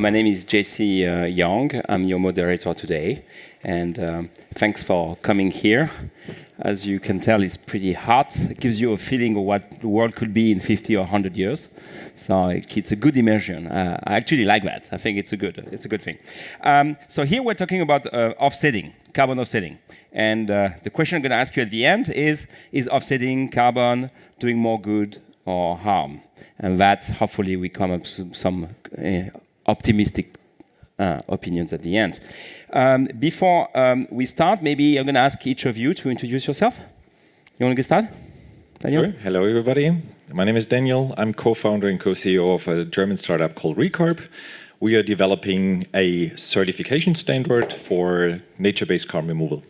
My name is JC Jung. I'm your moderator today, and thanks for coming here. As you can tell, it's pretty hot. It gives you a feeling of what the world could be in 50 or 100 years. So it's a good immersion. I actually like that. I think it's a good thing. So here we're talking about offsetting, carbon offsetting. And the question I'm going to ask you at the end is offsetting carbon doing more good or harm? And that, hopefully, we come up with some optimistic opinions at the end. Before we start, maybe I'm going to ask each of you to introduce yourself. You want to get started? Daniel? Sure. Hello, everybody. My name is Daniel. I'm co-founder and co-CEO of a German startup called recarb. We are developing a certification standard for nature-based carbon removal.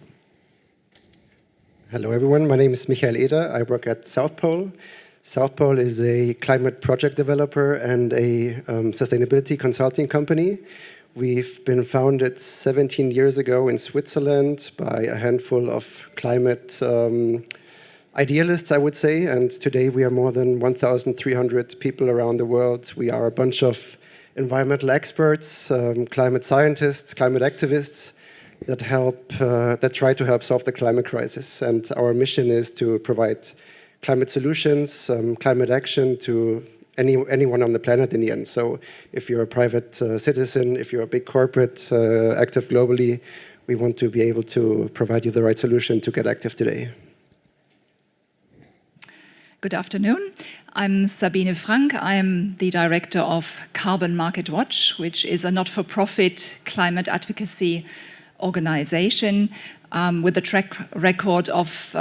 Hello, everyone. My name is Eder. I work at South Pole. South Pole is a climate project developer and a sustainability consulting company. We've been founded 17 years ago in Switzerland by a handful of climate idealists, I would say. And today we are more than 1,300 people around the world. We are a bunch of environmental experts, climate scientists, climate activists that try to help solve the climate crisis. And our mission is to provide climate solutions, climate action to anyone on the planet in the end. So if you're a private citizen, if you're a big corporate active globally, we want to be able to provide you the right solution to get active today. Good afternoon. I'm Sabine Frank. I'm the director of Carbon Market Watch, which is a not-for-profit climate advocacy organization with a track record of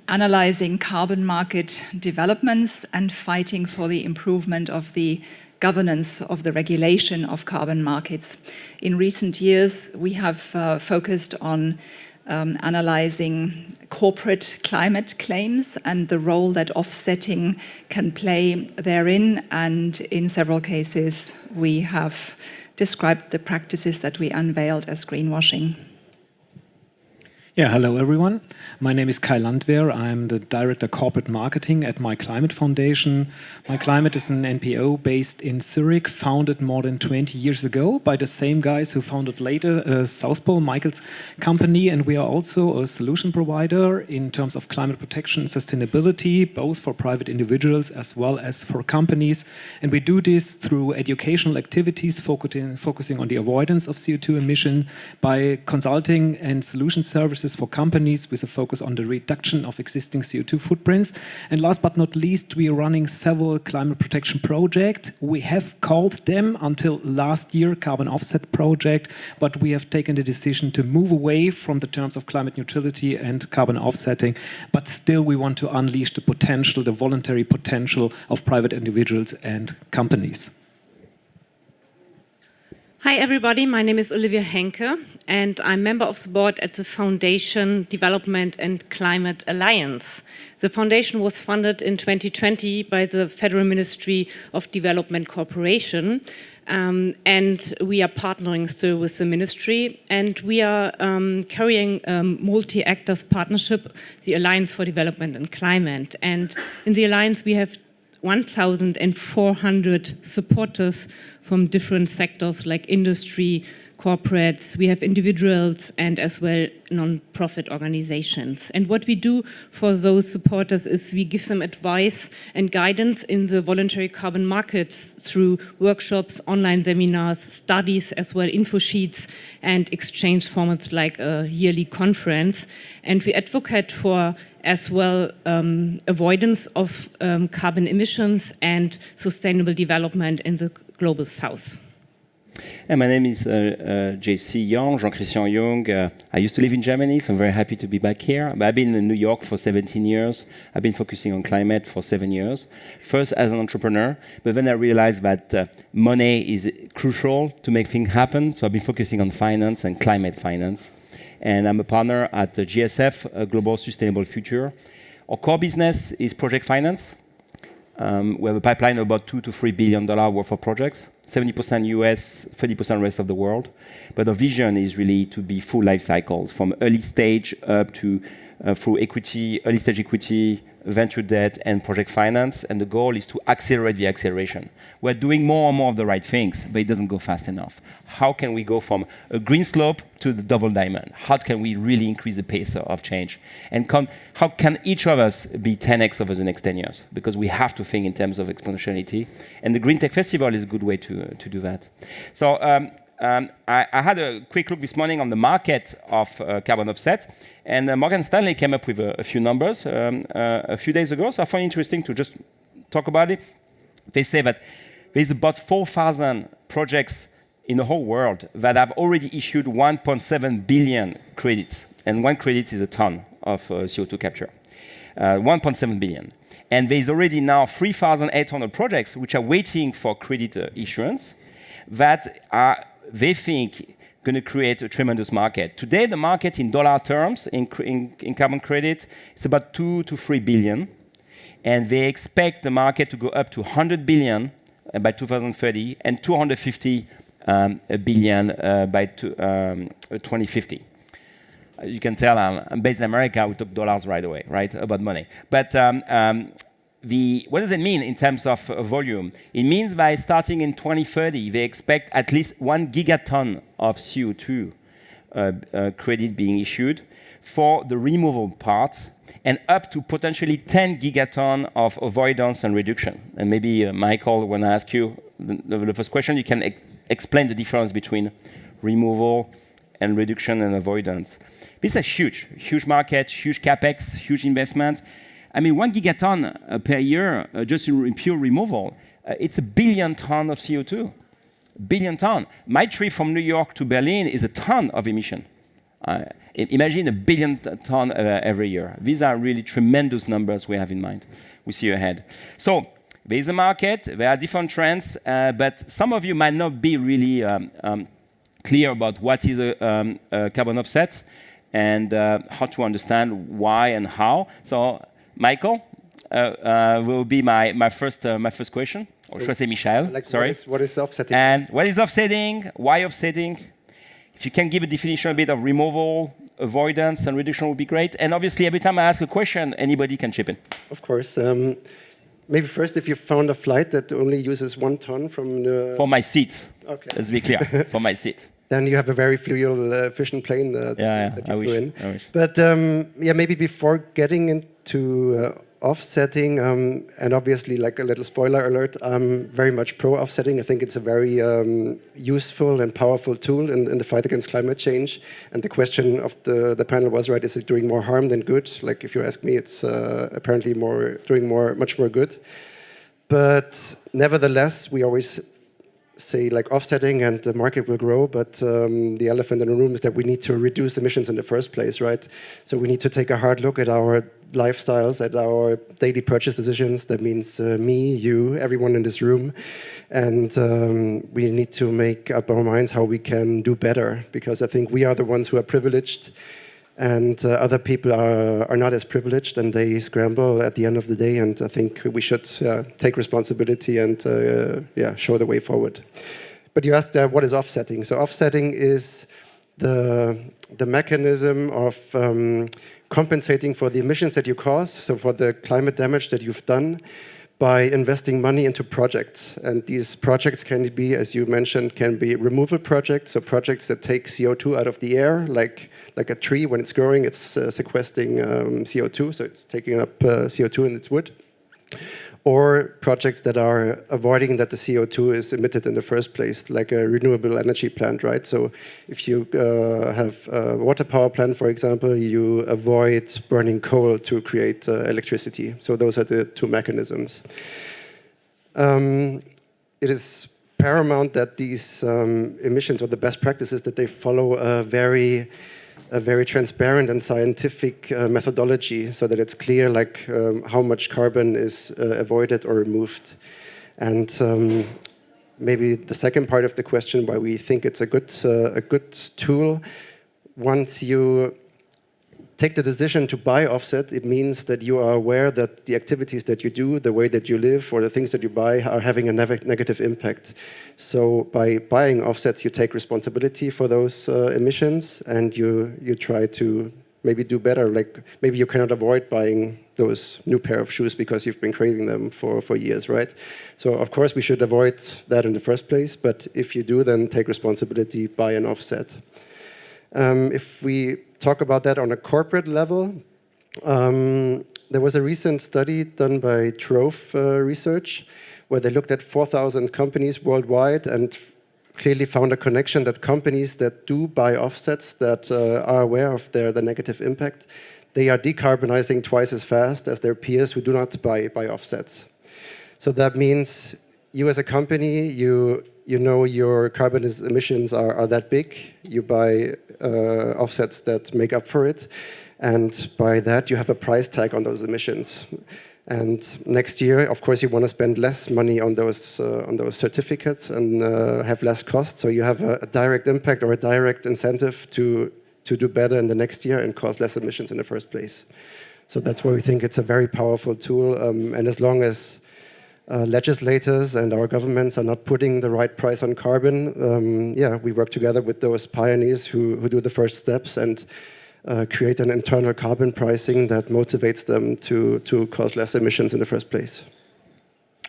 analyzing carbon market developments and fighting for the improvement of the governance of the regulation of carbon markets. In recent years, we have focused on analyzing corporate climate claims and the role that offsetting can play therein. And in several cases, we have described the practices that we unveiled as greenwashing. Yeah, hello everyone. My name is Landwehr. I'm the Director Corporate Marketing at myclimate Foundation. myclimate is an NPO based in Zurich, founded more than 20 years ago by the same guys who founded later South Pole, Michael's company. And we are also a solution provider in terms of climate protection and sustainability, both for private individuals as well as for companies. And we do this through educational activities focusing on the avoidance of CO2 emission by consulting and solution services for companies with a focus on the reduction of existing CO2 footprints. And last but not least, we are running several climate protection projects. We have called them until last year carbon offset project, but we have taken the decision to move away from the terms of climate neutrality and carbon offsetting. But still we want to unleash the potential, the voluntary potential of private individuals and companies. Hi everybody, my name is Olivia Henke and I'm member of the board at the Foundation Development and Climate Alliance. The foundation was funded in 2020 by the Federal Ministry of Development Cooperation and we are partnering still with the ministry and we are carrying a multi-actors partnership, the Alliance for Development and Climate. And in the Alliance we have 1,400 supporters from different sectors like industry, corporates, we have individuals and as well non-profit organizations. And what we do for those supporters is we give them advice and guidance in the voluntary carbon markets through workshops, online seminars, studies, as well info sheets and exchange formats like a yearly conference. And we advocate for as well avoidance of carbon emissions and sustainable development in the global south. And my name is JC Jung, Jean-Christian Jung. I used to live in Germany, so I'm very happy to be back here. But I've been in New York for 17 years. I've been focusing on climate for 7 years. First as an entrepreneur, but then I realized that money is crucial to make things happen. So I've been focusing on finance and climate finance. And I'm a partner at the GSF, Global Sustainable Future. Our core business is project finance. We have a pipeline of about $2 to $3 billion worth of projects, 70% US, 30% rest of the world. But our vision is really to be full life cycles, from early stage up to through equity, early stage equity, venture debt, and project finance, and the goal is to accelerate the acceleration. We're doing more and more of the right things, but it doesn't go fast enough. How can we go from a green slope to the double diamond? How can we really increase the pace of change? And how can each of us be 10x over the next 10 years? Because we have to think in terms of exponentiality. And the GreenTech Festival is a good way to do that. So I had a quick look this morning on the market of carbon offset, and Morgan Stanley came up with a few numbers a few days ago, so I find it interesting to just talk about it. They say that there's about 4,000 projects in the whole world that have already issued 1.7 billion credits, and one credit is a ton of CO2 capture. 1.7 billion. And there's already now 3,800 projects which are waiting for credit issuance that are, they think, going to create a tremendous market. Today, the market in dollar terms in carbon credit, it's about 2 to 3 billion. And they expect the market to go up to 100 billion by 2030 and 250 billion by 2050. You can tell I'm based in America, we talk dollars right away, right, about money. But what does it mean in terms of volume? It means by starting in 2030, they expect at least 1 gigaton of CO2 credit being issued for the removal part, and up to potentially 10 gigaton of avoidance and reduction. And maybe, Michael, when I ask you the first question, you can explain the difference between removal and reduction and avoidance. This is a huge market, huge capex, huge investment. I mean, 1 gigaton per year, just in pure removal, it's 1 billion tons of CO2. Billion ton. My trip from New York to Berlin is a ton of emission. Imagine 1 billion ton every year. These are really tremendous numbers we have in mind. We see ahead. So there is a market, there are different trends, but some of you might not be really clear about what is a carbon offset and how to understand why and how. So Michael will be my first question, or should I say Michel? Like sorry. What is offsetting? And what is offsetting? Why offsetting? If you can give a definition a bit of removal, avoidance, and reduction would be great. And obviously, every time I ask a question, anybody can chip in. Of course. Maybe first, if you found a flight that only uses 1 ton from the... For my seat. Okay. Let's be clear. For my seat. Then you have a very fuel efficient plane that you flew in. I wish. But maybe before getting into offsetting, and obviously, like a little spoiler alert, I'm very much pro offsetting. I think it's a very useful and powerful tool in the fight against climate change. And the question of the panel was, right, is it doing more harm than good? Like, if you ask me, it's apparently doing much more good. But nevertheless, we always say like offsetting and the market will grow, but the elephant in the room is that we need to reduce emissions in the first place, right? So we need to take a hard look at our lifestyles, at our daily purchase decisions. That means me, you, everyone in this room. And we need to make up our minds how we can do better, because I think we are the ones who are privileged, and other people are not as privileged, and they scramble at the end of the day. And I think we should take responsibility and show the way forward. But you asked what is offsetting? So offsetting is the mechanism of compensating for the emissions that you cause, so for the climate damage that you've done, by investing money into projects. And these projects can be, as you mentioned, can be removal projects, so projects that take CO2 out of the air, like a tree. When it's growing, it's sequestering CO2, so it's taking up CO2 in its wood. Or projects that are avoiding that the CO2 is emitted in the first place, like a renewable energy plant, right? So if you have a water power plant, for example, you avoid burning coal to create electricity. So those are the two mechanisms. It is paramount that these emissions, or the best practices, that they follow a very transparent and scientific methodology, so that it's clear like how much carbon is avoided or removed. And maybe the second part of the question, why we think it's a good tool. Once you take the decision to buy offset, it means that you are aware that the activities that you do, the way that you live, or the things that you buy are having a negative impact. So by buying offsets, you take responsibility for those emissions, and you try to maybe do better. Like maybe you cannot avoid buying those new pair of shoes because you've been craving them for years, right? So of course we should avoid that in the first place, but if you do, then take responsibility, buy an offset. If we talk about that on a corporate level, there was a recent study done by Trove Research where they looked at 4,000 companies worldwide and clearly found a connection that companies that do buy offsets, that are aware of the negative impact, they are decarbonizing twice as fast as their peers who do not buy offsets. So that means you as a company, you know your carbon emissions are that big, you buy offsets that make up for it, and by that you have a price tag on those emissions. And next year, of course, you want to spend less money on those certificates and have less cost. So you have a direct impact or a direct incentive to do better in the next year and cause less emissions in the first place. So that's why we think it's a very powerful tool. And as long as legislators and our governments are not putting the right price on carbon, we work together with those pioneers who do the first steps and create an internal carbon pricing that motivates them to cause less emissions in the first place.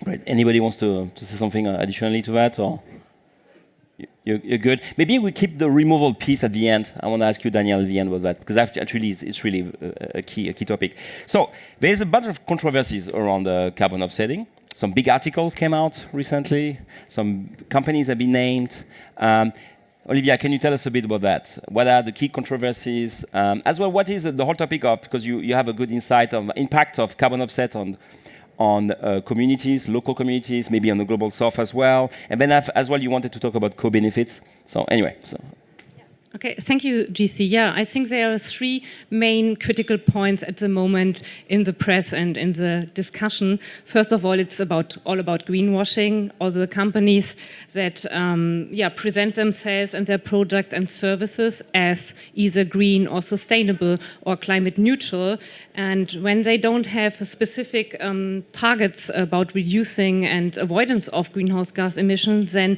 Right. Anybody wants to say something additionally to that, or you're good? Maybe we keep the removal piece at the end. I want to ask you, Daniel, at the end about that, because actually it's really a key topic. So there's a bunch of controversies around carbon offsetting. Some big articles came out recently. Some companies have been named. Olivia, can you tell us a bit about that? What are the key controversies? As well, what is the whole topic of, because you have a good insight of impact of carbon offset on communities, local communities, maybe on the global south as well. And then as well, you wanted to talk about co-benefits. So anyway. Okay, thank you, GC. Yeah, I think there are three main critical points at the moment in the press and in the discussion. First of all, it's all about greenwashing. All the companies that present themselves and their products and services as either green or sustainable or climate neutral. And when they don't have specific targets about reducing and avoidance of greenhouse gas emissions, then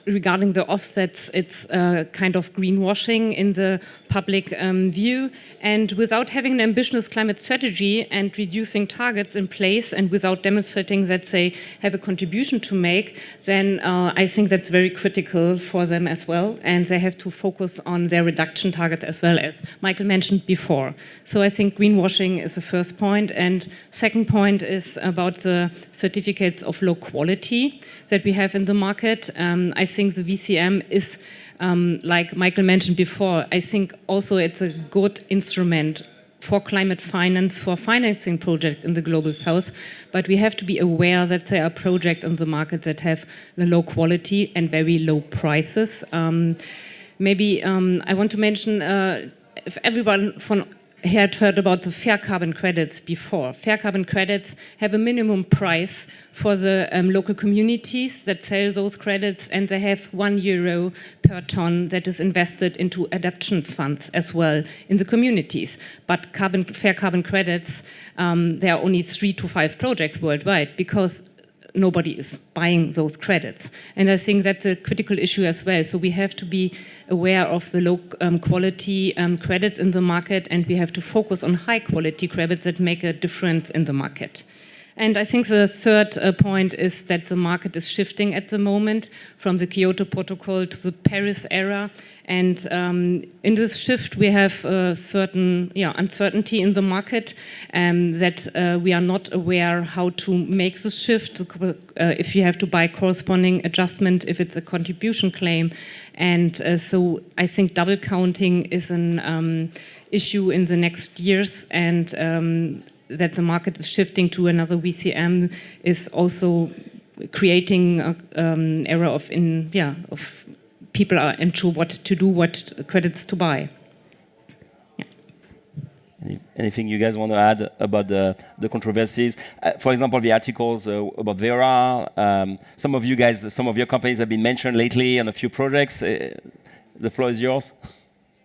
regarding the offsets, it's kind of greenwashing in the public view. And without having an ambitious climate strategy and reducing targets in place and without demonstrating that they have a contribution to make, then I think that's very critical for them as well. And they have to focus on their reduction targets as well, as Michael mentioned before. So I think greenwashing is the first point. And second point is about the certificates of low quality that we have in the market. I think the VCM is, like Michael mentioned before, I think also it's a good instrument for climate finance, for financing projects in the global south. But we have to be aware that there are projects in the market that have the low quality and very low prices. Maybe I want to mention, if everyone had heard about the fair carbon credits before. Fair carbon credits have a minimum price for the local communities that sell those credits, and they have €1 per ton that is invested into adaptation funds as well in the communities. But fair carbon credits, there are only 3 to 5 projects worldwide because nobody is buying those credits. And I think that's a critical issue as well. So we have to be aware of the low quality credits in the market, and we have to focus on high quality credits that make a difference in the market. And I think the third point is that the market is shifting at the moment from the Kyoto Protocol to the Paris era. And in this shift, we have a certain uncertainty in the market that we are not aware how to make the shift, if you have to buy corresponding adjustment, if it's a contribution claim. And so I think double counting is an issue in the next years, and that the market is shifting to another VCM is also creating an era of people are unsure what to do, what credits to buy. Yeah. Anything you guys want to add about the controversies? For example, the articles about Vera. Some of your companies have been mentioned lately on a few projects. The floor is yours.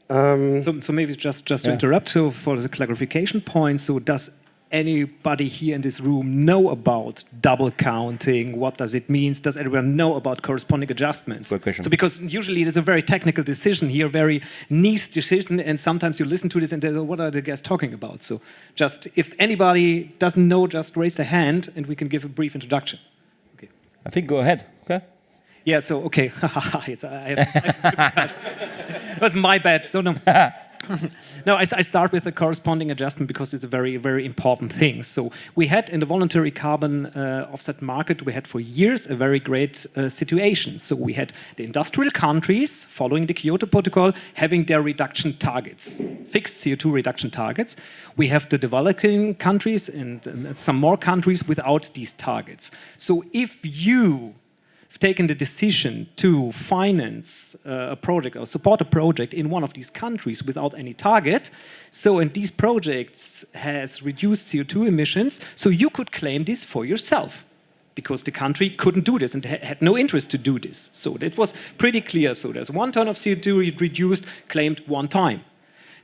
So maybe just to interrupt, so for the clarification point, so does anybody here in this room know about double counting? What does it mean? Does everyone know about corresponding adjustments? Good question. So because usually it is a very technical decision here, very niche decision, and sometimes you listen to this and they go, what are the guys talking about? So just, if anybody doesn't know, just raise their hand and we can give a brief introduction. Okay. I think go ahead, okay? Yeah, so, okay. That's my bad, so no. No, I start with the corresponding adjustment because it's a very, very important thing. So we had in the voluntary carbon offset market, we had for years a very great situation. So we had the industrial countries following the Kyoto Protocol having their reduction targets, fixed CO2 reduction targets. We have the developing countries and some more countries without these targets. So if you taken the decision to finance a project or support a project in one of these countries without any target, so and these projects has reduced CO2 emissions, so you could claim this for yourself because the country couldn't do this and had no interest to do this. So it was pretty clear. So there's 1 ton of CO2 reduced, claimed one time.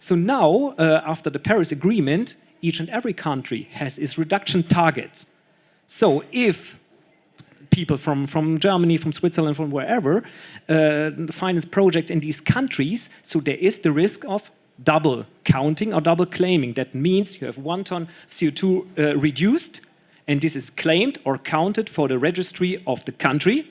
So now, after the Paris Agreement, each and every country has its reduction targets. So if people from Germany, from Switzerland, from wherever, finance projects in these countries, so there is the risk of double counting or double claiming. That means you have 1 ton of CO2 reduced, and this is claimed or counted for the registry of the country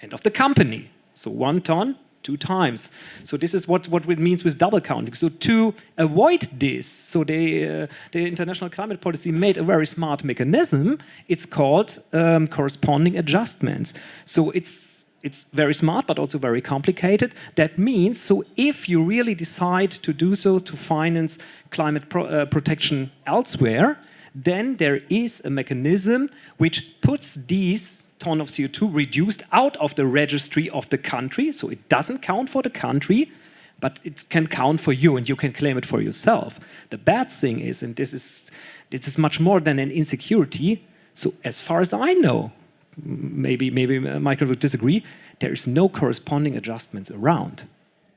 and of the company. So 1 ton, 2 times. So this is what it means with double counting. So to avoid this, so the international climate policy made a very smart mechanism. It's called corresponding adjustments. So it's very smart, but also very complicated. That means, so if you really decide to do so to finance climate protection elsewhere, then there is a mechanism which puts these ton of CO2 reduced out of the registry of the country, so it doesn't count for the country, but it can count for you and you can claim it for yourself. The bad thing is, and this is much more than an insecurity, so as far as I know, maybe Michael would disagree, there is no corresponding adjustments around.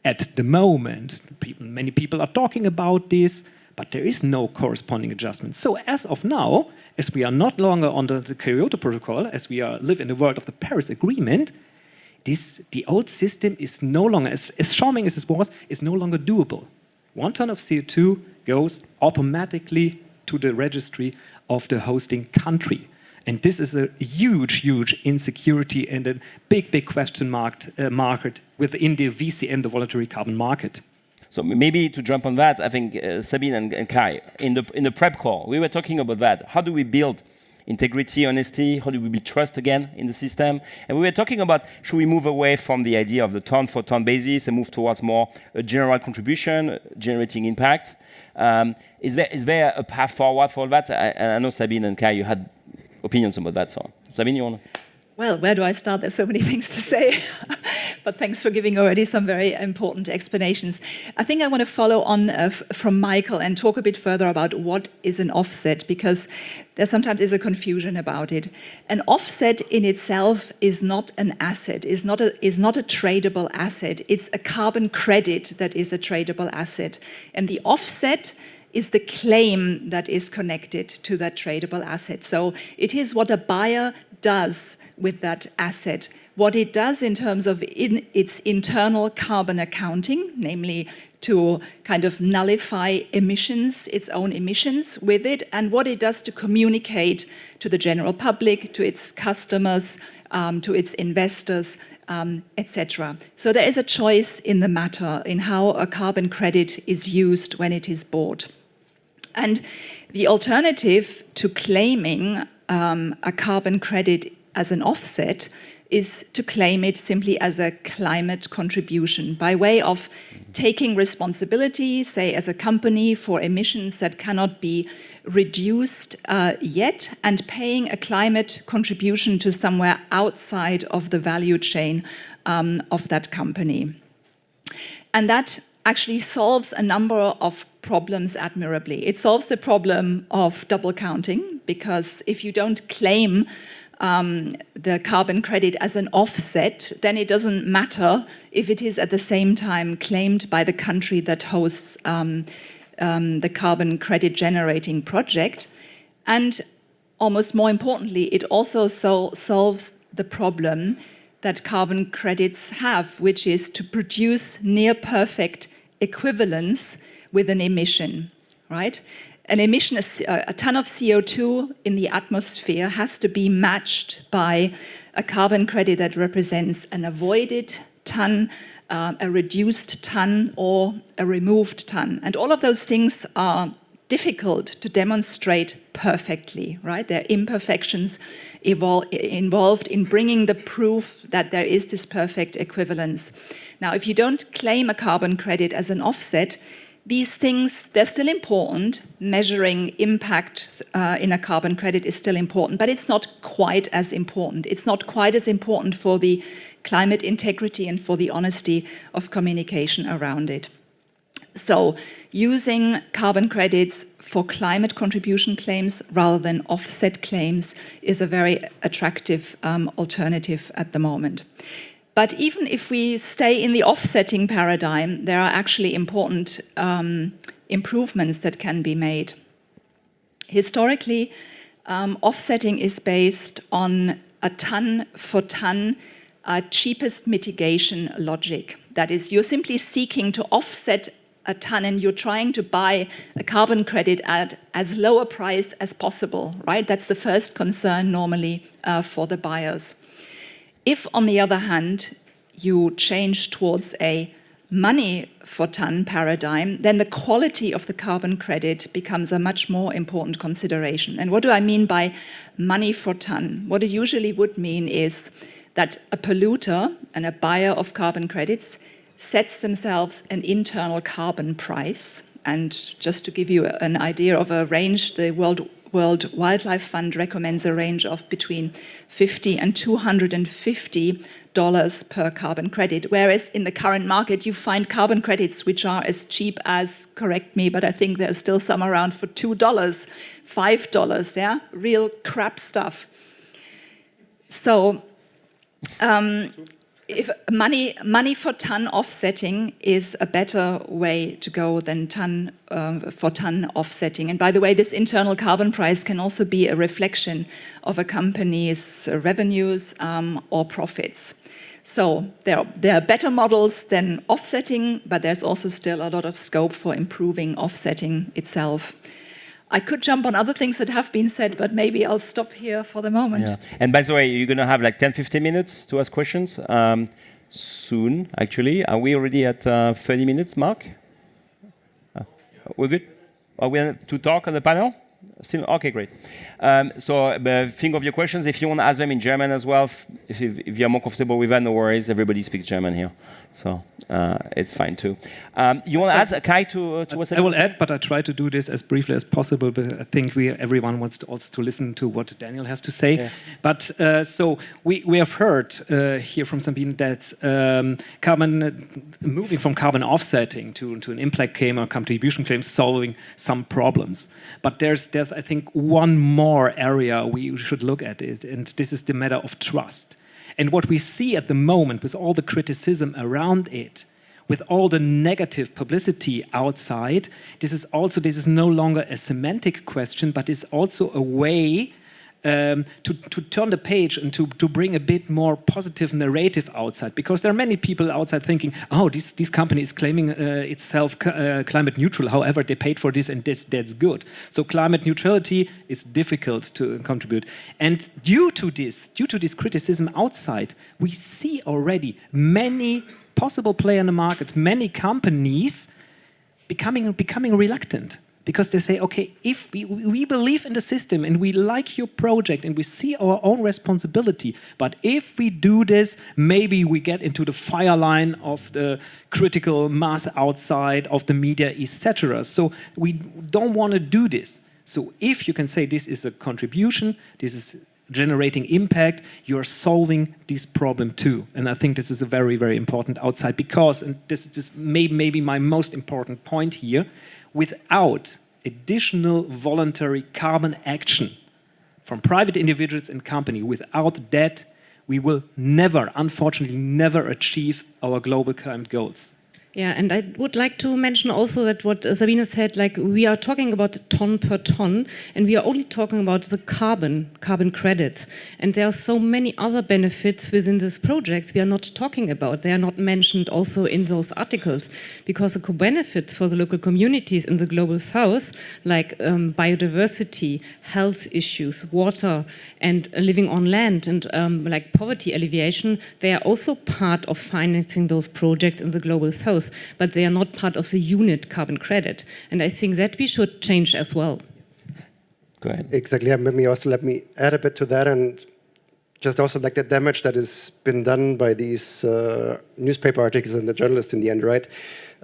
At the moment, many people are talking about this, but there is no corresponding adjustment. So as of now, as we are not longer under the Kyoto Protocol, as we live in the world of the Paris Agreement, the old system is no longer, as charming as it was, is no longer doable. 1 ton of CO2 goes automatically to the registry of the hosting country. And this is a huge, huge insecurity and a big, big question market within the VCM, the voluntary carbon market. So maybe to jump on that, I think Sabine and Kai, in the prep call, we were talking about that. How do we build integrity, honesty? How do we build trust again in the system? And we were talking about, should we move away from the idea of the ton for ton basis and move towards more a general contribution, generating impact? Is there a path forward for that? I know Sabine and Kai, you had opinions about that. So Sabine, you want to? Well, where do I start? There's so many things to say. But thanks for giving already some very important explanations. I think I want to follow on from Michael and talk a bit further about what is an offset, because there sometimes is a confusion about it. An offset in itself is not an asset, is not a tradable asset. It's a carbon credit that is a tradable asset. And the offset is the claim that is connected to that tradable asset. So it is what a buyer does with that asset, what it does in terms of its internal carbon accounting, namely to kind of nullify emissions, its own emissions with it, and what it does to communicate to the general public, to its customers, to its investors, etc. So there is a choice in the matter in how a carbon credit is used when it is bought. And the alternative to claiming a carbon credit as an offset is to claim it simply as a climate contribution by way of taking responsibility, say as a company, for emissions that cannot be reduced yet, and paying a climate contribution to somewhere outside of the value chain of that company. And that actually solves a number of problems admirably. It solves the problem of double counting, because if you don't claim the carbon credit as an offset, then it doesn't matter if it is at the same time claimed by the country that hosts the carbon credit generating project. And almost more importantly, it also solves the problem that carbon credits have, which is to produce near perfect equivalence with an emission, right? An emission, a ton of CO2 in the atmosphere has to be matched by a carbon credit that represents an avoided ton, a reduced ton, or a removed ton. And all of those things are difficult to demonstrate perfectly, right? There are imperfections involved in bringing the proof that there is this perfect equivalence. Now, if you don't claim a carbon credit as an offset, these things, they're still important. Measuring impact in a carbon credit is still important, but it's not quite as important. It's not quite as important for the climate integrity and for the honesty of communication around it. So, using carbon credits for climate contribution claims rather than offset claims is a very attractive alternative at the moment. But even if we stay in the offsetting paradigm, there are actually important improvements that can be made. Historically, offsetting is based on a ton-for-ton cheapest mitigation logic. That is, you're simply seeking to offset a ton and you're trying to buy a carbon credit at as low a price as possible, right? That's the first concern normally for the buyers. If, on the other hand, you change towards a money for ton paradigm, then the quality of the carbon credit becomes a much more important consideration. And what do I mean by money for ton? What it usually would mean is that a polluter and a buyer of carbon credits sets themselves an internal carbon price. And just to give you an idea of a range, the World Wildlife Fund recommends a range of between $50 and $250 per carbon credit, whereas in the current market you find carbon credits which are as cheap as, correct me, but I think there's still some around for $2, $5, yeah? Real crap stuff. So, if money for ton offsetting is a better way to go than ton for ton offsetting. And by the way, this internal carbon price can also be a reflection of a company's revenues or profits. So there are better models than offsetting, but there's also still a lot of scope for improving offsetting itself. I could jump on other things that have been said, but maybe I'll stop here for the moment. Yeah. And by the way, you're going to have like 10-15 minutes to ask questions soon, actually. Are we already at 30 minutes, Mark? We're good? Are we to talk on the panel? Still? Okay, great. So think of your questions. If you want to ask them in German as well, if you're more comfortable with that, no worries. Everybody speaks German here. So it's fine too. You want to add, Kai, to what's I will add, but I try to do this as briefly as possible. But I think everyone wants to also listen to what Daniel has to say. Yeah. But so we have heard here from Sabine that moving from carbon offsetting to an impact claim or contribution claim solving some problems. But there's I think one more area we should look at it, and this is the matter of trust. And what we see at the moment with all the criticism around it, with all the negative publicity outside, this is no longer a semantic question, but is also a way to turn the page and to bring a bit more positive narrative outside. Because there are many people outside thinking, oh, this company is claiming itself climate neutral, however they paid for this and that's good. So climate neutrality is difficult to contribute. And due to this criticism outside, we see already many possible players in the market, many companies becoming reluctant. Because they say, okay, if we believe in the system and we like your project and we see our own responsibility, but if we do this, maybe we get into the fire line of the critical mass outside of the media, etc. So we don't want to do this. So if you can say this is a contribution, this is generating impact, you're solving this problem too. And I think this is a very, very important outside because, and this is maybe my most important point here, without additional voluntary carbon action from private individuals and companies, without that, we will unfortunately never achieve our global climate goals. Yeah, and I would like to mention also that what Sabine said, like we are talking about ton per ton, and we are only talking about the carbon credits. And there are so many other benefits within these projects we are not talking about. They are not mentioned also in those articles, because the co-benefits for the local communities in the Global South, like biodiversity, health issues, water, and living on land, and like poverty alleviation, they are also part of financing those projects in the Global South. But they are not part of the unit carbon credit. And I think that we should change as well. Go ahead. Exactly. Yeah, let me add a bit to that, and just also like the damage that has been done by these newspaper articles and the journalists in the end, right?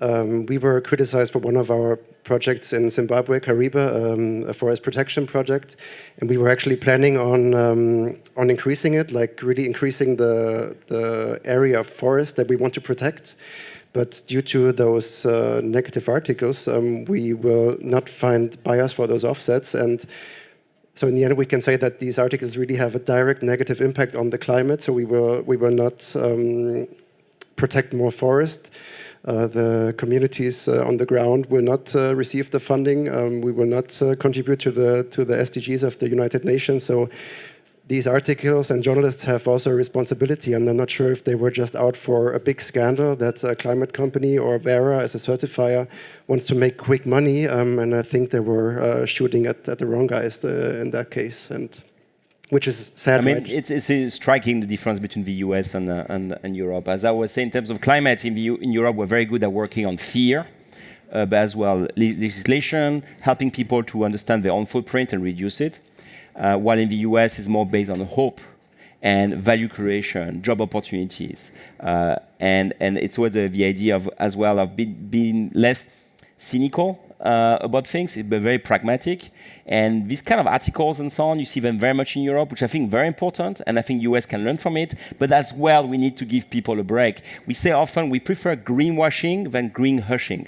We were criticized for one of our projects in Zimbabwe, Kariba, a forest protection project, and we were actually planning on increasing it, like really increasing the area of forest that we want to protect. But due to those negative articles, we will not find buyers for those offsets. And so in the end, we can say that these articles really have a direct negative impact on the climate. So we will not protect more forest. The communities on the ground will not receive the funding. We will not contribute to the SDGs of the United Nations. So these articles and journalists have also a responsibility, and I'm not sure if they were just out for a big scandal that a climate company or Vera as a certifier wants to make quick money, and I think they were shooting at the wrong guys in that case, and which is sad. I mean, right? it's striking the difference between the US and Europe. As I was saying, in terms of climate, in Europe, we're very good at working on fear, but as well legislation, helping people to understand their own footprint and reduce it. While in the US it's more based on hope and value creation, job opportunities, and it's where the idea of as well of being less cynical about things, but very pragmatic. And these kind of articles and so on, you see them very much in Europe, which I think very important, and I think US can learn from it. But as well, we need to give people a break. We say often we prefer greenwashing than greenhushing.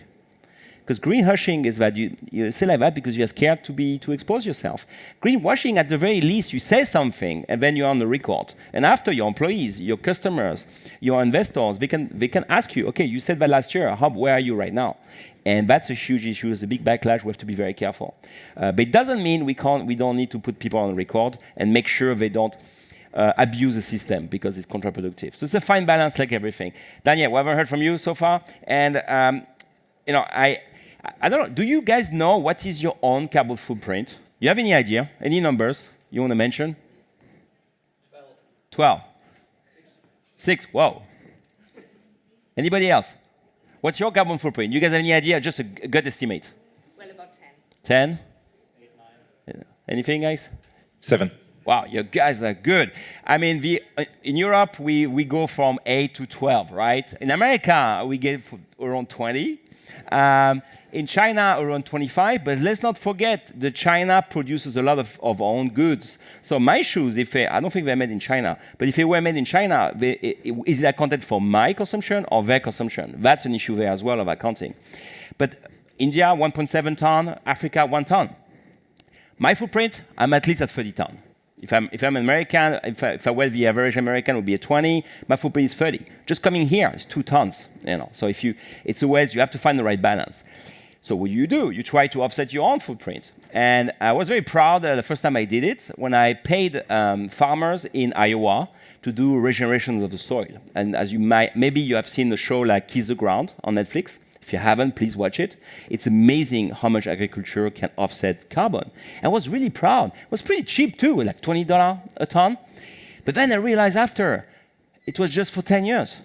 Because greenhushing is that you say like that because you're scared to expose yourself. Greenwashing, at the very least, you say something and then you're on the record. And after, your employees, your customers, your investors, they can ask you, okay, you said that last year, where are you right now? And that's a huge issue. It's a big backlash. We have to be very careful. But it doesn't mean we don't need to put people on record and make sure they don't abuse the system because it's counterproductive. So it's a fine balance like everything. Daniel, we haven't heard from you so far. And I don't know, do you guys know what is your own carbon footprint? You have any idea? Any numbers you want to mention? 12. 6. Whoa. Anybody else? What's your carbon footprint? You guys have any idea? Just a good estimate. Well, about 10. 10? 8, 9. Anything, guys? 7. Wow, you guys are good. I mean, in Europe, we go from 8 to 12, right? In America, we get around 20. In China, around 25. But let's not forget that China produces a lot of our own goods. So my shoes, I don't think they're made in China. But if they were made in China, is it accounted for my consumption or their consumption? That's an issue there as well of accounting. But India, 1.7 ton. Africa, 1 ton. My footprint, I'm at least at 30 ton. If I'm American, if I were the average American, would be at 20. My footprint is 30. Just coming here is 2 tons. So it's a ways you have to find the right balance. So what do? You try to offset your own footprint. And I was very proud the first time I did it when I paid farmers in Iowa to do regeneration of the soil. And as maybe you have seen the show like Kiss the Ground on Netflix. If you haven't, please watch it. It's amazing how much agriculture can offset carbon. And I was really proud. It was pretty cheap too, like $20 a ton. But then I realized after, it was just for 10 years.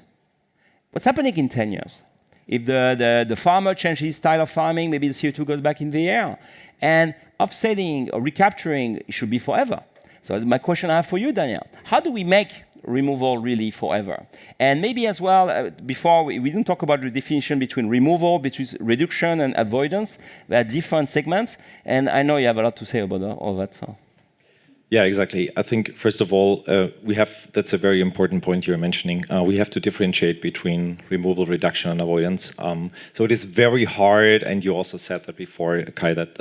What's happening in 10 years? If the farmer changes his style of farming, maybe the CO2 goes back in the air. And offsetting or recapturing, it should be forever. So my question I have for you, Daniel, how do we make removal really forever? And maybe as well, before we didn't talk about the definition between removal, between reduction and avoidance. There are different segments, and I know you have a lot to say about all that. So. Yeah, exactly. I think, first of all, that's a very important point you're mentioning. We have to differentiate between removal, reduction, and avoidance. So it is very hard, and you also said that before, Kai, that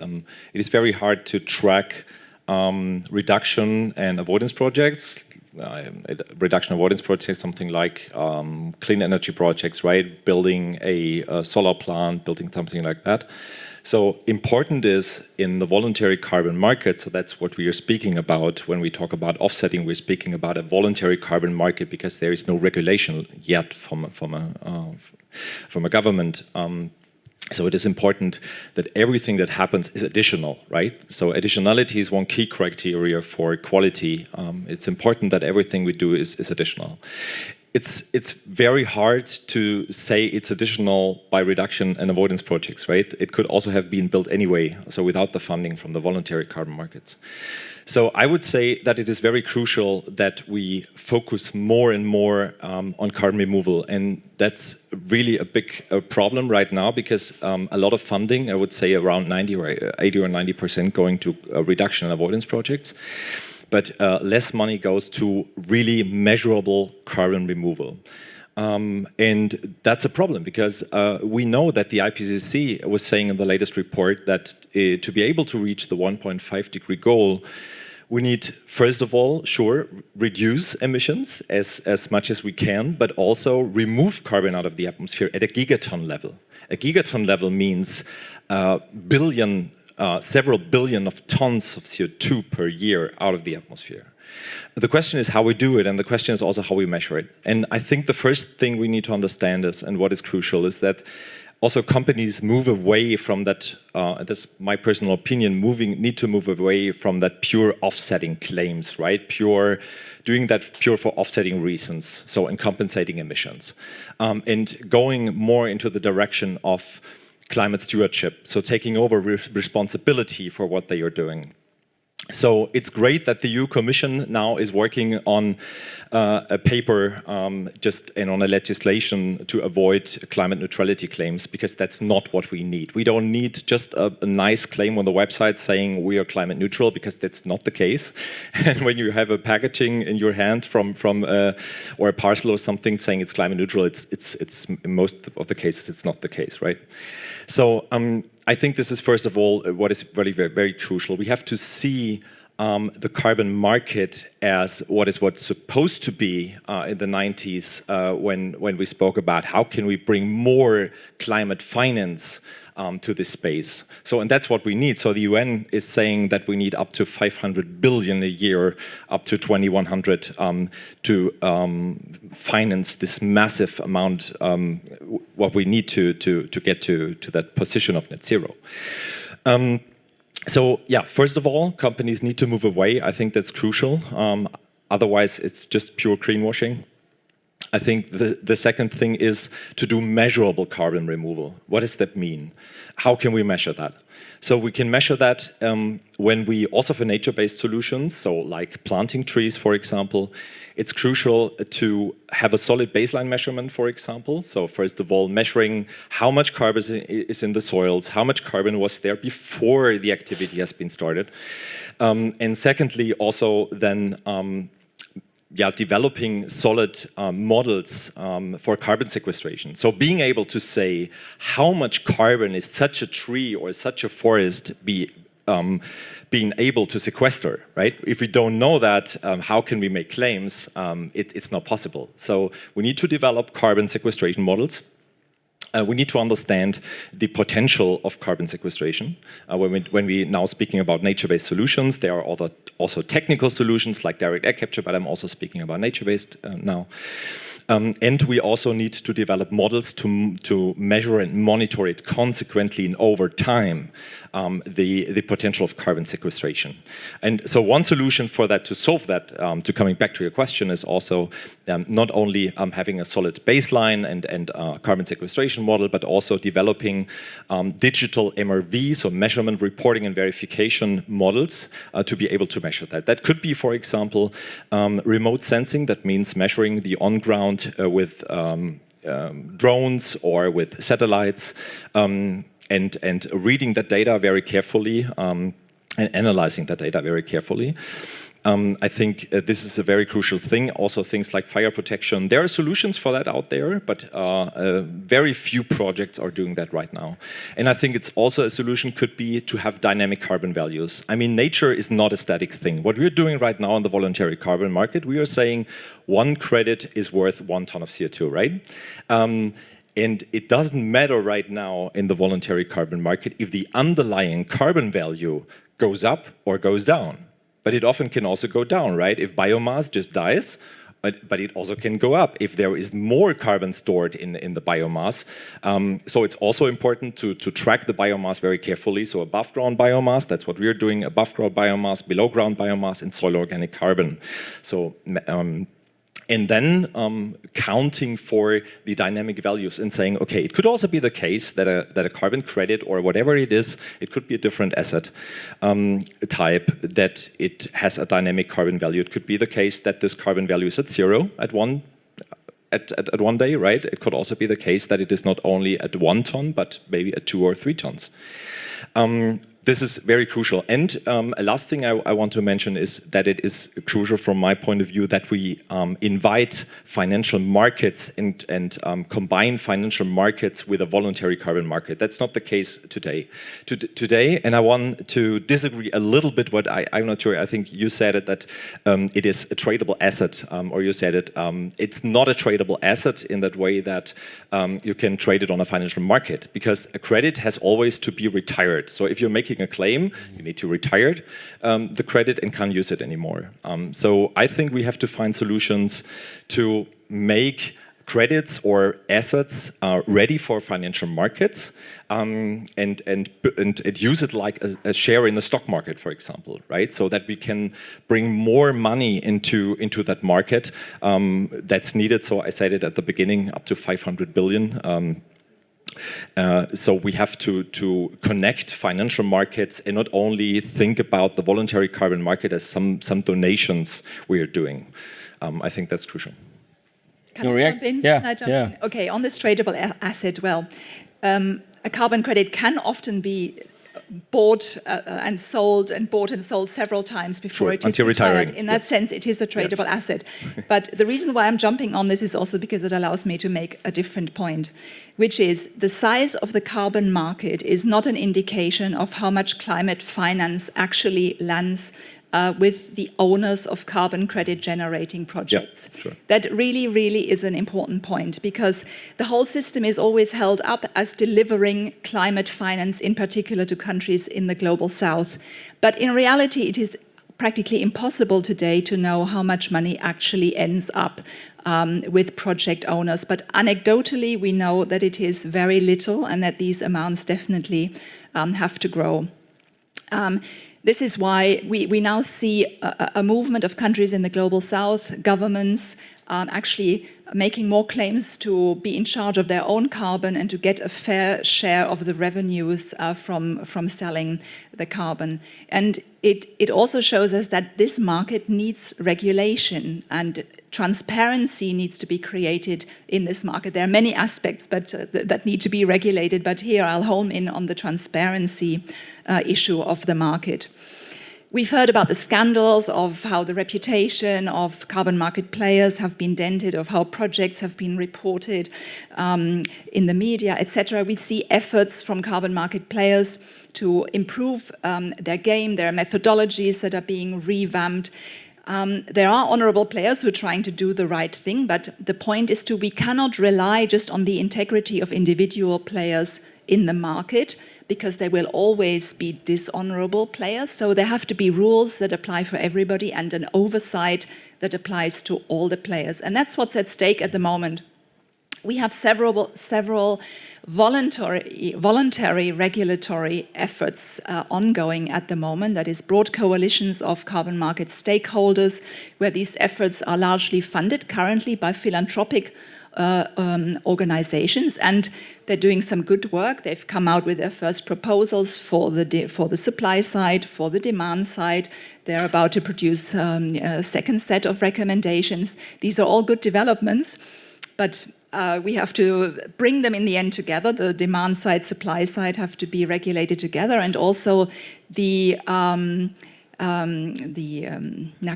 it is very hard to track reduction and avoidance projects. reduction avoidance projects, something like clean energy projects, right? Building a solar plant, building something like that. So important is in the voluntary carbon market, so that's what we are speaking about when we talk about offsetting, we're speaking about a voluntary carbon market because there is no regulation yet from a government. So it is important that everything that happens is additional, right? So additionality is one key criteria for quality. It's important that everything we do is additional. It's very hard to say it's additional by reduction and avoidance projects, right? It could also have been built anyway, so without the funding from the voluntary carbon markets. So I would say that it is very crucial that we focus more and more on carbon removal, and that's really a big problem right now because a lot of funding, I would say around 90 or 80 or 90% going to reduction and avoidance projects. But less money goes to really measurable carbon removal. And that's a problem because we know that the IPCC was saying in the latest report that to be able to reach the 1.5 degree goal, we need, first of all, sure, reduce emissions as much as we can, but also remove carbon out of the atmosphere at a gigaton level. A gigaton level means several billion of tons of CO2 per year out of the atmosphere. The question is how we do it, and the question is also how we measure it. And I think the first thing we need to understand is, and what is crucial, is that also companies move away from that, this is my personal opinion, need to move away from that pure offsetting claims, right? Doing that pure for offsetting reasons, so in compensating emissions. And going more into the direction of climate stewardship, so taking over responsibility for what they are doing. So it's great that the EU Commission now is working on a paper and on a legislation to avoid climate neutrality claims, because that's not what we need. We don't need just a nice claim on the website saying we are climate neutral, because that's not the case. And when you have a packaging in your hand or a parcel or something saying it's climate neutral, it's in most of the cases it's not the case, right? So I think this is, first of all, what is really very, very crucial. We have to see the carbon market as what's supposed to be in the 90s when we spoke about how can we bring more climate finance to this space. So, and that's what we need. So the UN is saying that we need up to 500 billion a year, up to 2100 to finance this massive amount, what we need to get to that position of net zero. So yeah, first of all, companies need to move away. I think that's crucial. Otherwise, it's just pure greenwashing. I think the second thing is to do measurable carbon removal. What does that mean? How can we measure that? So we can measure that when we also for nature-based solutions, so like planting trees, for example, it's crucial to have a solid baseline measurement, for example. So first of all, measuring how much carbon is in the soils, how much carbon was there before the activity has been started. And secondly, also then developing solid models for carbon sequestration. So being able to say how much carbon is such a tree or such a forest being able to sequester, right? If we don't know that, how can we make claims? It's not possible. So we need to develop carbon sequestration models. We need to understand the potential of carbon sequestration. When we now speaking about nature-based solutions, there are also technical solutions like direct air capture, but I'm also speaking about nature-based now. And we also need to develop models to measure and monitor it consequently and over time, the potential of carbon sequestration. And so one solution for that, to solve that, to coming back to your question, is also not only having a solid baseline and carbon sequestration model, but also developing digital MRV, so measurement, reporting and verification models to be able to measure that. That could be, for example, remote sensing. That means measuring the on-ground with drones or with satellites and reading that data very carefully and analyzing that data very carefully. I think this is a very crucial thing. Also things like fire protection. There are solutions for that out there, but very few projects are doing that right now. And I think it's also a solution could be to have dynamic carbon values. I mean, nature is not a static thing. What we're doing right now in the voluntary carbon market, we are saying 1 credit is worth 1 ton of CO2, right? And it doesn't matter right now in the voluntary carbon market if the underlying carbon value goes up or goes down. But it often can also go down, right? If biomass just dies, but it also can go up if there is more carbon stored in the biomass. So it's also important to track the biomass very carefully. So above ground biomass, that's what we're doing, above ground biomass, below ground biomass, and soil organic carbon. So and then counting for the dynamic values and saying, okay, it could also be the case that a carbon credit or whatever it is, it could be a different asset type, that it has a dynamic carbon value. It could be the case that this carbon value is at 0 at one day, right? It could also be the case that it is not only at 1 ton, but maybe at 2 or 3 tons. This is very crucial. And a last thing I want to mention is that it is crucial from my point of view that we invite financial markets and combine financial markets with a voluntary carbon market. That's not the case today. Today, and I want to disagree a little bit what I'm not sure, I think you said it, that it is a tradable asset, or you said it, it's not a tradable asset in that way that you can trade it on a financial market, because a credit has always to be retired. So if you're making a claim, you need to retire the credit and can't use it anymore. So I think we have to find solutions to make credits or assets ready for financial markets and use it like a share in the stock market, for example, right? So that we can bring more money into that market that's needed. So I said it at the beginning, up to 500 billion. So we have to connect financial markets and not only think about the voluntary carbon market as some donations we are doing. I think that's crucial. Can I jump in? Yeah. Can I jump in? Okay, on this tradable asset, well, a carbon credit can often be bought and sold several times before it is retired. In that sense, it is a tradable asset. But the reason why I'm jumping on this is also because it allows me to make a different point, which is the size of the carbon market is not an indication of how much climate finance actually lands with the owners of carbon credit generating projects. Yeah, sure. That really is an important point, because the whole system is always held up as delivering climate finance, in particular to countries in the global south. But in reality, it is practically impossible today to know how much money actually ends up with project owners. But anecdotally, we know that it is very little and that these amounts definitely have to grow. This is why we now see a movement of countries in the global south, governments actually making more claims to be in charge of their own carbon and to get a fair share of the revenues from selling the carbon. And it also shows us that this market needs regulation, and transparency needs to be created in this market. There are many aspects that need to be regulated, but here I'll home in on the transparency issue of the market. We've heard about the scandals of how the reputation of carbon market players have been dented, of how projects have been reported in the media, etc. We see efforts from carbon market players to improve their game. There are methodologies that are being revamped. There are honorable players who are trying to do the right thing, but the point is we cannot rely just on the integrity of individual players in the market, because there will always be dishonorable players. So there have to be rules that apply for everybody and an oversight that applies to all the players. And that's what's at stake at the moment. We have several voluntary regulatory efforts ongoing at the moment. That is broad coalitions of carbon market stakeholders, where these efforts are largely funded currently by philanthropic organizations, and they're doing some good work. They've come out with their first proposals for the supply side, for the demand side. They're about to produce a second set of recommendations. These are all good developments, but we have to bring them in the end together. The demand side, supply side have to be regulated together, and also the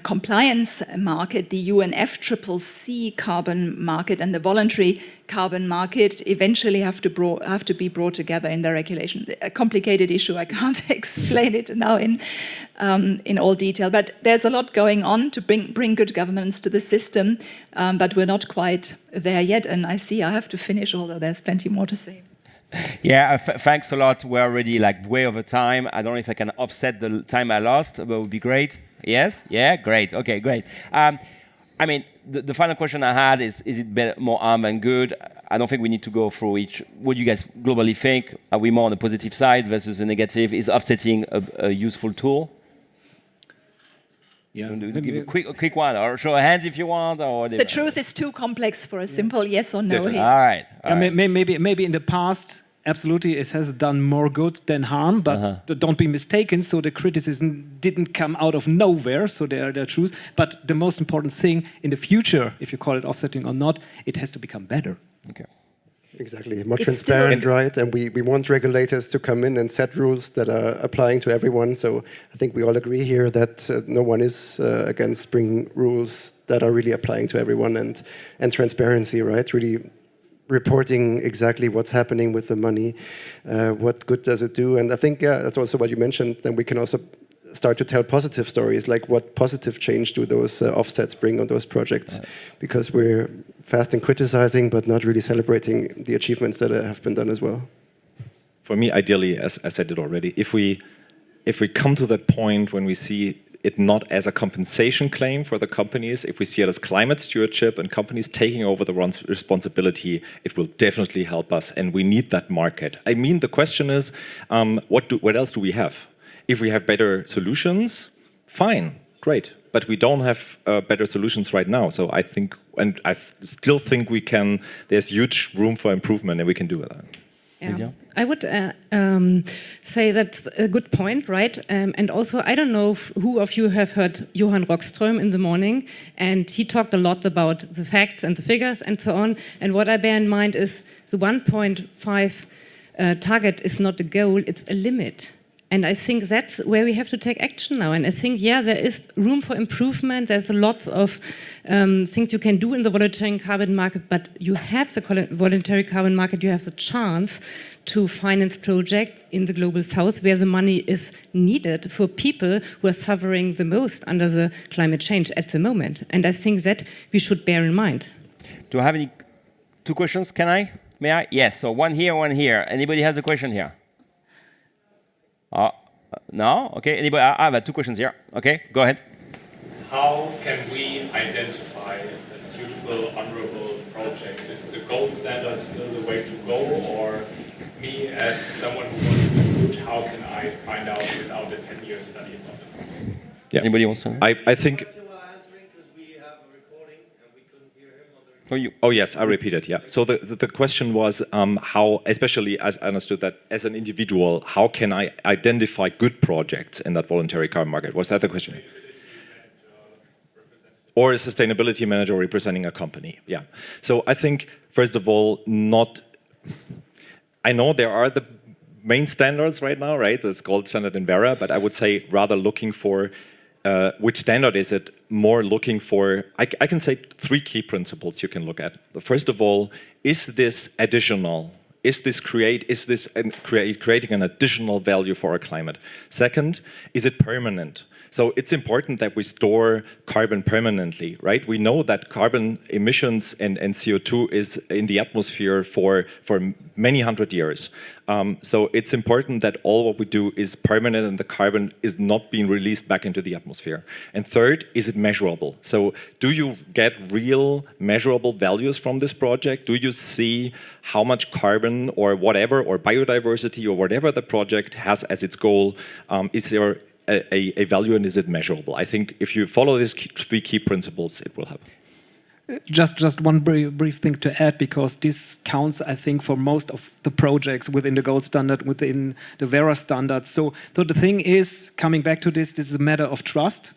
compliance market, the UNFCCC carbon market and the voluntary carbon market eventually have to be brought together in the regulation. A complicated issue, I can't explain it now in all detail, but there's a lot going on to bring good governance to the system, but we're not quite there yet, and I have to finish, although there's plenty more to say. Yeah, thanks a lot. We're already like way over time. I don't know if I can offset the time I lost, but it would be great. Yes? Yeah? Great. Okay, great. I mean, the final question I had is it better, more harm than good? I don't think we need to go through each. What do you guys globally think? Are we more on the positive side versus the negative? Is offsetting a useful tool? Yeah. Give a quick one, or show of hands if you want. Or the truth is too complex for a simple yes or no. Here. All right. Maybe in the past, absolutely, it has done more good than harm. But don't be mistaken. So the criticism didn't come out of nowhere. So they're truth. But the most important thing in the future, if you call it offsetting or not, it has to become better. Okay. Exactly, more transparent, right? And we want regulators to come in and set rules that are applying to everyone. So I think we all agree here that no one is against bringing rules that are really applying to everyone, and transparency, right? Really reporting exactly what's happening with the money, what good does it do? And I think, that's also what you mentioned, then we can also start to tell positive stories, like what positive change do those offsets bring on those projects, because we're fast in criticizing but not really celebrating the achievements that have been done as well. For me, ideally, as I said it already, if we come to that point when we see it not as a compensation claim for the companies, if we see it as climate stewardship and companies taking over the responsibility, it will definitely help us, and we need that market. I mean, the question is, what else do we have? If we have better solutions, fine, great. But we don't have better solutions right now. So I think, and I still think we can, there's huge room for improvement and we can do that. Yeah. I would say that's a good point, right? And also, I don't know who of you have heard Johan Rockström in the morning, and he talked a lot about the facts and the figures and so on. And what I bear in mind is the 1.5 target is not a goal, it's a limit. And I think that's where we have to take action now. And I think, yeah, there is room for improvement. There's lots of things you can do in the voluntary carbon market, but you have the voluntary carbon market, you have the chance to finance projects in the global south where the money is needed for people who are suffering the most under the climate change at the moment. And I think that we should bear in mind. Do I have any two questions? May I? Yes, so one here, one here. Anybody has a question here? No? Okay, anybody? I have two questions here. Okay, go ahead. How can we identify a suitable, honorable project? Is the gold standard still the way to go? Or me, as someone who wants to do good, how can I find out without a 10-year study about it? Yeah. Anybody wants to? I think... Oh yes, I repeat it, yeah. So the question was how, especially as I understood that as an individual, how can I identify good projects in that voluntary carbon market? Was that the question? Or a sustainability manager representing a company, yeah. So I think, first of all, I know there are the main standards right now, right? That's gold standard in Vera, but I would say rather looking for which standard is it, more looking for, I can say 3 key principles you can look at. First of all, is this additional? Is this creating an additional value for our climate? Second, is it permanent? So it's important that we store carbon permanently, right? We know that carbon emissions and CO2 is in the atmosphere for many hundred years. So it's important that all what we do is permanent and the carbon is not being released back into the atmosphere. And third, is it measurable? So do you get real measurable values from this project? Do you see how much carbon or whatever, or biodiversity or whatever the project has as its goal? Is there a value and is it measurable? I think if you follow these 3 key principles, it will help. Just one brief thing to add, because this counts, I think, for most of the projects within the gold standard, within the Vera standard. So the thing is, coming back to this is a matter of trust.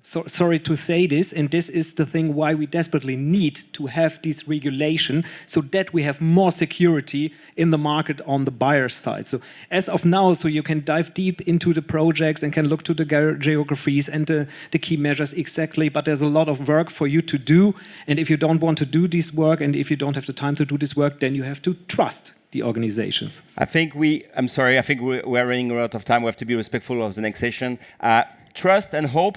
sorry to say this, and this is the thing why we desperately need to have this regulation so that we have more security in the market on the buyer's side. So as of now, so you can dive deep into the projects and can look to the geographies and the key measures exactly, but there's a lot of work for you to do. And if you don't want to do this work, and if you don't have the time to do this work, then you have to trust the organizations. I think we're running out of time. We have to be respectful of the next session. Trust and hope.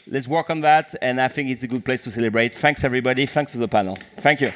Let's work on that, and I think it's a good place to celebrate. Thanks, everybody. Thanks to the panel. Thank you.